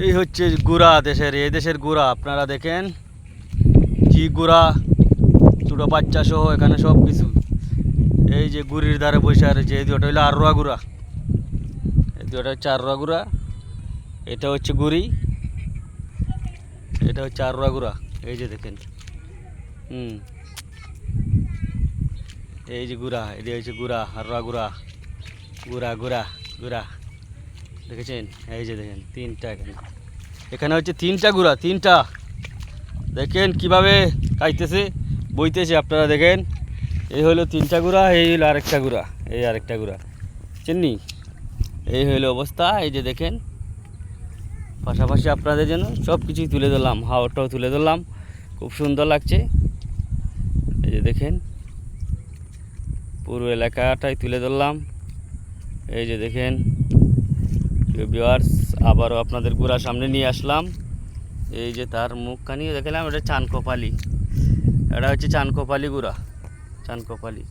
এই হচ্ছে গুড়া দেশের, এই দেশের গুড়া আপনারা দেখেন কি গুড়া, ছোটো বাচ্চা সহ এখানে সব কিছু। এই যে গুড়ির ধারে বসে আর যে দুটো হইলো আরোয়া গুড়া, এই দুটো হচ্ছে আরোয়া গুড়া, এটা হচ্ছে গুড়ি, এটা হচ্ছে আরোয়া গুড়া। এই যে দেখেন, এই যে গুড়া, এটা হচ্ছে গুড়া, আরোয়া গুড়া, গুড়া গুড়া গুড়া দেখেছেন? এই যে দেখেন তিনটা, এখানে এখানে হচ্ছে তিনটা গুড়া, তিনটা। দেখেন কিভাবে খাইতেছে, বইতেছে, আপনারা দেখেন। এই হলো তিনটা গুড়া, এই হলো আরেকটা গুড়া, এই আরেকটা গুড়া, চিনি। এই হইলো অবস্থা। এই যে দেখেন, পাশাপাশি আপনাদের জন্য সব কিছুই তুলে ধরলাম, হাওয়াটাও তুলে ধরলাম, খুব সুন্দর লাগছে। এই যে দেখেন পুরো এলাকাটাই তুলে ধরলাম। এই যে দেখেন ভিউয়ার্স, আবারও আপনাদের গুড়ার সামনে নিয়ে আসলাম। এই যে তার মুখখানি দেখালাম, এটা চানকোপালি, এটা হচ্ছে চানকোপালি গুড়া, চানকোপালি।